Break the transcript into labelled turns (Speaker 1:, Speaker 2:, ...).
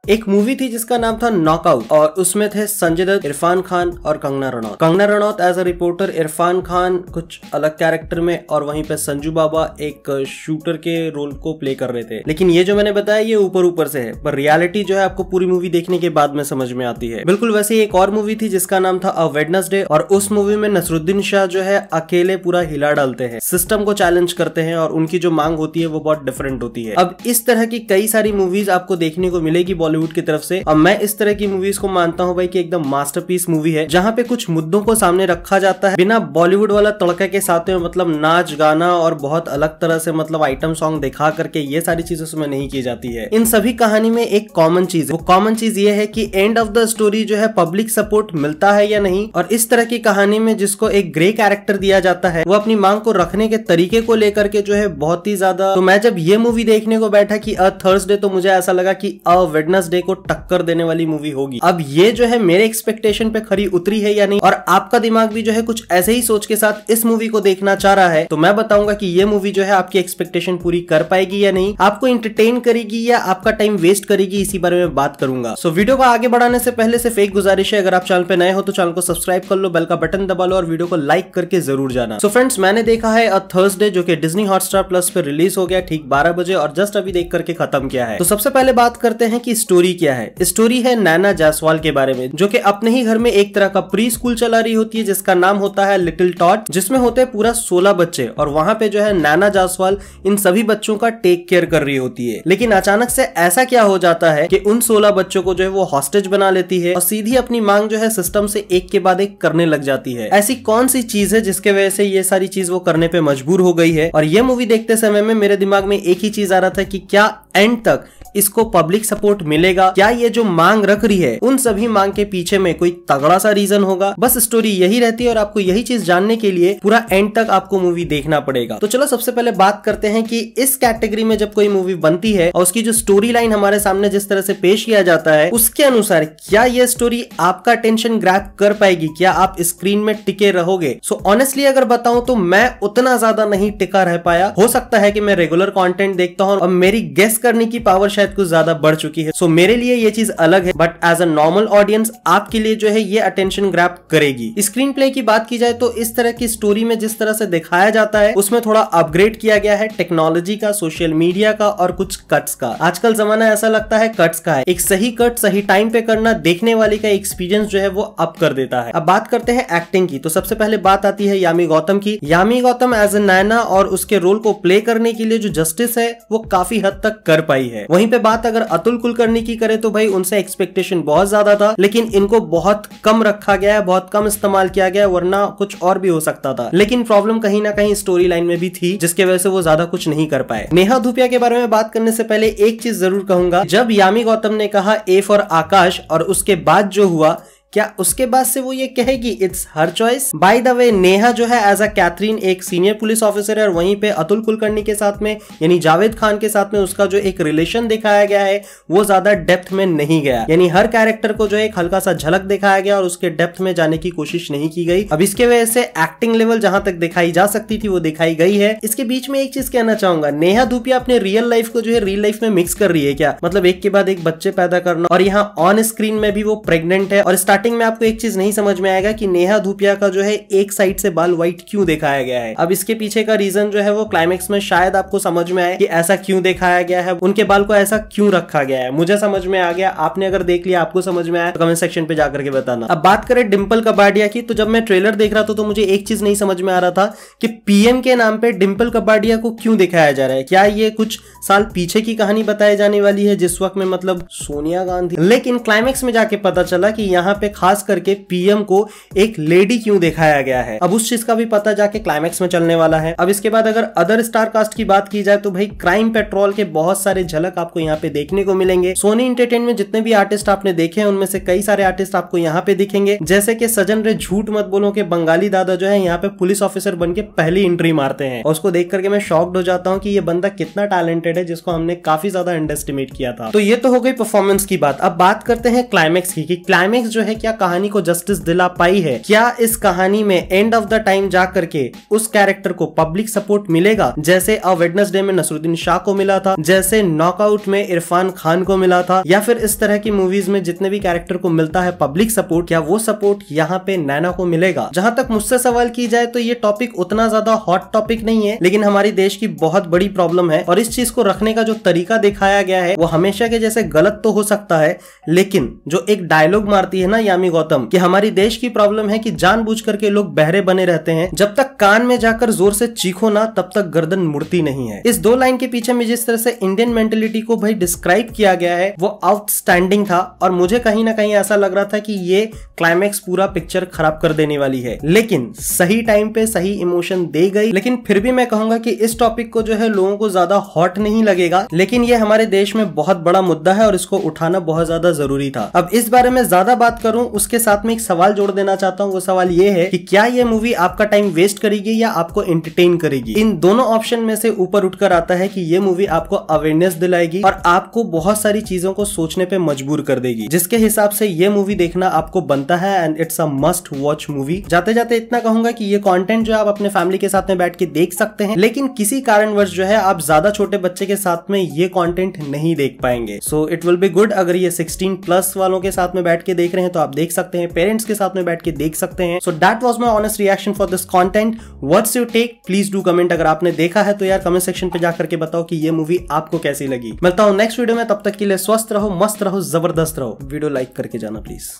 Speaker 1: एक मूवी थी जिसका नाम था नॉकआउट और उसमें थे संजय दत्त, इरफान खान और Kangana Ranaut. Kangana Ranaut as a reporter, Irrfan Khan कुछ अलग कैरेक्टर में और वहीं पे संजू बाबा एक शूटर के रोल को प्ले कर रहे थे। लेकिन ये जो मैंने बताया ये ऊपर ऊपर से है, पर रियलिटी जो है आपको पूरी मूवी देखने के बाद में समझ में आती है। बिल्कुल वैसे ही एक और मूवी थी जिसका नाम था अ वेडनेसडे और उस मूवी में नसरुद्दीन शाह जो है अकेले पूरा हिला डालते हैं, सिस्टम को चैलेंज करते हैं और उनकी जो मांग होती है वो बहुत डिफरेंट होती है। अब इस तरह की कई सारी मूवीज आपको देखने को मिलेगी बॉलीवुड की तरफ से। अब मैं इस तरह की मूवीज को मानता हूं भाई कि एकदम मास्टरपीस मूवी है, जहां पे कुछ मुद्दों को सामने रखा जाता है बिना बॉलीवुड वाला तड़का के साथ में, मतलब नाच गाना और बहुत अलग तरह से मतलब आइटम सॉन्ग दिखा करके ये सारी चीजें उसमें नहीं की जाती है। इन सभी कहानी में एक कॉमन चीज है, वो कॉमन चीज ये है कि एंड ऑफ द स्टोरी जो है पब्लिक सपोर्ट मिलता है या नहीं। और इस तरह की कहानी में जिसको एक ग्रे कैरेक्टर दिया जाता है वो अपनी मांग को रखने के तरीके को लेकर के जो है बहुत ही ज्यादा। तो मैं जब ये मूवी देखने को बैठा कि अ थर्सडे, तो मुझे ऐसा लगा कि अ वेडनेसडे को टक्कर देने वाली मूवी होगी। अब ये जो है मेरे एक्सपेक्टेशन पे खरी उतरी है या नहीं, और आपका दिमाग भी जो है कुछ ऐसे ही सोच के साथ इस मूवी को देखना चाह रहा है, तो मैं बताऊंगा कि ये मूवी जो है आपकी एक्सपेक्टेशन पूरी कर पाएगी या नहीं, आपको एंटरटेन करेगी या आपका टाइम वेस्ट करेगी, इसी बारे में बात करूंगा। सो वीडियो को आगे बढ़ाने से पहले सिर्फ एक गुजारिश है, अगर आप चैनल पे नए हो तो चैनल को सब्सक्राइब कर लो, बेल का बटन दबा लो और वीडियो को लाइक करके जरूर जाना। सो फ्रेंड्स, मैंने देखा है अ थर्सडे जो कि डिज्नी हॉटस्टार प्लस पे रिलीज हो गया ठीक 12 बजे और जस्ट अभी देख करके खत्म किया है। तो सबसे पहले बात करते हैं कि स्टोरी क्या है। स्टोरी है नैना जायसवाल के बारे में, जो कि अपने ही घर में एक तरह का प्री स्कूल चला रही होती है जिसका नाम होता है लिटिल टॉट, जिसमें होते हैं पूरा 16 बच्चे और वहां पे जो है नैना जायसवाल इन सभी बच्चों का टेक केयर कर रही होती है। लेकिन अचानक से ऐसा क्या हो जाता है कि उन 16 बच्चों को जो है वो हॉस्टेज बना लेती है और सीधी अपनी मांग जो है सिस्टम से एक के बाद एक करने लग जाती है। ऐसी कौन सी चीज है जिसके वजह से ये सारी चीज वो करने पे मजबूर हो गई है। और ये मूवी देखते समय में मेरे दिमाग में एक ही चीज आ रहा था कि क्या एंड तक इसको पब्लिक सपोर्ट मिलेगा, क्या ये जो मांग रख रही है उन सभी मांग के पीछे में कोई तगड़ा सा रीजन होगा। बस स्टोरी यही रहती है और आपको यही चीज जानने के लिए पूरा एंड तक आपको मूवी देखना पड़ेगा। तो चलो सबसे पहले बात करते हैं कि इस कैटेगरी में जब कोई मूवी बनती है और उसकी जो स्टोरी लाइन हमारे सामने जिस तरह से पेश किया जाता है उसके अनुसार क्या ये स्टोरी आपका अटेंशन ग्रैब कर पाएगी, क्या आप स्क्रीन में टिके रहोगे। सो ऑनेस्टली अगर बताऊं तो मैं उतना ज्यादा नहीं टिका रह पाया। हो सकता है कि मैं रेगुलर कंटेंट देखता हूं और मेरी गेस करने की पावर शायद कुछ ज्यादा बढ़ चुकी है। सो मेरे लिए ये चीज अलग है, but as a normal audience आपके लिए जो है ये अटेंशन ग्रैब करेगी। स्क्रीन प्ले की बात की जाए तो इस तरह की स्टोरी में जिस तरह से दिखाया जाता है उसमें थोड़ा अपग्रेड किया गया है टेक्नोलॉजी का, सोशल मीडिया का और कुछ कट्स का। आजकल जमाना ऐसा लगता है कट्स का है, एक सही कट सही टाइम पे करना देखने वाले का एक्सपीरियंस जो है वो अप कर देता है। अब बात करते हैं एक्टिंग की, तो सबसे पहले बात आती है यामी गौतम की। यामी गौतम एज ए नैना और उसके रोल को प्ले करने के लिए जो जस्टिस है वो काफी हद तक कर पाई है। वहीं पे बात अगर अतुल कुलकर्णी की करे तो भाई उनसे एक्सपेक्टेशन बहुत ज्यादा था, लेकिन इनको बहुत कम रखा गया है, बहुत कम इस्तेमाल किया गया है, वरना कुछ और भी हो सकता था। लेकिन प्रॉब्लम कहीं ना कहीं स्टोरी लाइन में भी थी जिसके वजह से वो ज्यादा कुछ नहीं कर पाए। नेहा धूपिया के बारे में बात करने से पहले एक चीज जरूर कहूंगा, जब यामी गौतम ने कहा ए फॉर आकाश और उसके बाद जो हुआ, क्या उसके बाद से वो ये कहेगी it's her choice. By the way Neha जो है एज अ कैथरीन एक सीनियर पुलिस ऑफिसर है और वहीं पे अतुल कुलकर्णी के साथ में यानी जावेद खान के साथ में उसका जो एक रिलेशन दिखाया गया है वो ज्यादा डेप्थ में नहीं गया, यानी हर कैरेक्टर को जो एक हल्का सा झलक दिखाया गया और उसके डेप्थ में जाने की कोशिश नहीं की गई। अब इसके वजह से एक्टिंग लेवल जहां तक दिखाई जा सकती थी वो दिखाई गई है। इसके बीच में एक चीज कहना चाहूंगा, नेहा धूपिया अपने रियल लाइफ को जो है रियल लाइफ में मिक्स कर रही है क्या, मतलब एक के बाद एक बच्चे पैदा करना और यहाँ ऑन स्क्रीन में भी वो प्रेग्नेंट है। और स्टार्टिंग में आपको एक चीज नहीं समझ में आएगा कि नेहा धूपिया का जो है एक साइड से बाल व्हाइट क्यों दिखाया गया है। अब इसके पीछे का रीजन जो है वो क्लाइमेक्स में शायद आपको समझ में आए कि ऐसा क्यों दिखाया गया है, उनके बाल को ऐसा क्यों रखा गया है। मुझे समझ में आ गया, आपने अगर देख लिया आपको समझ में आया तो कमेंट सेक्शन पे जाकर के बताना। अब बात करें डिंपल कपाडिया की, तो जब मैं ट्रेलर देख रहा था तो मुझे एक चीज नहीं समझ में आ रहा था कि पीएम के नाम पे डिंपल कपाडिया को क्यों दिखाया जा रहा है। क्या ये कुछ साल पीछे की कहानी बताई जाने वाली है जिस वक्त में मतलब सोनिया गांधी, लेकिन क्लाइमेक्स में जाके पता चला कि यहाँ पे खास करके पीएम को एक लेडी क्यों दिखाया गया है। अब उस चीज का भी पता जाके क्लाइमेक्स में चलने वाला है। अब इसके बाद अगर अदर स्टार कास्ट की बात की जाए तो भाई क्राइम पेट्रोल के बहुत सारे झलक आपको यहाँ पे देखने को मिलेंगे। सोनी एंटरटेनमेंट जितने भी आर्टिस्ट आपने देखे हैं उनमें से कई सारे आर्टिस्ट आपको यहाँ पे दिखेंगे, जैसे कि सजन रे झूठ मत बोलो के बंगाली दादा जो है यहाँ पे पुलिस ऑफिसर बन के पहली एंट्री मारते हैं और उसको देख करके मैं शॉक्ड हो जाता हूँ कि ये बंदा कितना टैलेंटेड है जिसको हमने काफी ज्यादा अंडर एस्टिमेट किया था। तो ये तो हो गई परफॉर्मेंस की बात। अब बात करते हैं क्लाइमेक्स की, क्लाइमेक्स जो है क्या कहानी को जस्टिस दिला पाई है? क्या इस कहानी में एंड ऑफ द टाइम जा करके उस कैरेक्टर को पब्लिक सपोर्ट मिलेगा, जैसे अ वेडनेसडे में नसरुद्दीन शाह को मिला था, जैसे नॉकआउट में इरफान खान को मिला था, या फिर इस तरह की मूवीज में जितने भी कैरेक्टर को मिलता है पब्लिक सपोर्ट, क्या वो सपोर्ट यहाँ पे नैना को मिलेगा? जहां तक मुझसे सवाल की जाए तो ये टॉपिक उतना ज्यादा हॉट टॉपिक नहीं है, लेकिन हमारी देश की बहुत बड़ी प्रॉब्लम है और इस चीज को रखने का जो तरीका दिखाया गया है वो हमेशा के जैसे गलत तो हो सकता है, लेकिन जो एक डायलॉग मारती है ना यामी गौतम कि हमारी देश की प्रॉब्लम है कि जानबूझ करके लोग बहरे बने रहते हैं, जब तक कान में जाकर जोर से चीखो ना तब तक गर्दन मुड़ती नहीं है। इस दो लाइन के पीछे में जिस तरह से इंडियन मेंटेलिटी को भाई डिस्क्राइब किया गया है वो आउटस्टैंडिंग था और मुझे कहीं ना कहीं ऐसा लग रहा था कि ये क्लाइमैक्स पूरा पिक्चर खराब कर देने वाली है, लेकिन सही टाइम पे सही इमोशन दे गई। लेकिन फिर भी मैं कहूंगा कि इस टॉपिक को जो है लोगों को ज्यादा हॉट नहीं लगेगा, लेकिन ये हमारे देश में बहुत बड़ा मुद्दा है और इसको उठाना बहुत ज्यादा जरूरी था। अब इस बारे में ज्यादा बात करूं उसके साथ में एक सवाल जोड़ देना चाहता हूं। वो सवाल ये है कि क्या ये मूवी आपका टाइम वेस्ट करेगी या आपको एंटरटेन करेगी? इन दोनों ऑप्शन में से ऊपर उठकर आता है कि ये मूवी आपको अवेयरनेस दिलाएगी और आपको बहुत सारी चीजों को सोचने पे मजबूर कर देगी, जिसके हिसाब से ये मूवी देखना आपको बनता है and it's a must watch movie. जाते जाते इतना कहूंगा कि ये कंटेंट जो आप अपने फैमिली के साथ में बैठ के देख सकते हैं, लेकिन किसी कारणवश जो है आप ज्यादा छोटे बच्चे के साथ में ये कंटेंट नहीं देख पाएंगे। So it will be good अगर ये 16+ वालों के साथ में बैठ के देख रहे हैं तो आप देख सकते हैं, पेरेंट्स के साथ में बैठ के देख सकते हैं। So that was my honest reaction for this content. What's your take? Please do comment. अगर आपने देखा है तो यार कमेंट सेक्शन पे जाकर के बताओ कि ये मूवी आपको कैसी लगी। मिलता हूं नेक्स्ट वीडियो में, तब तक के लिए स्वस्थ रहो, मस्त रहो, जबरदस्त रहो। वीडियो लाइक करके जाना प्लीज।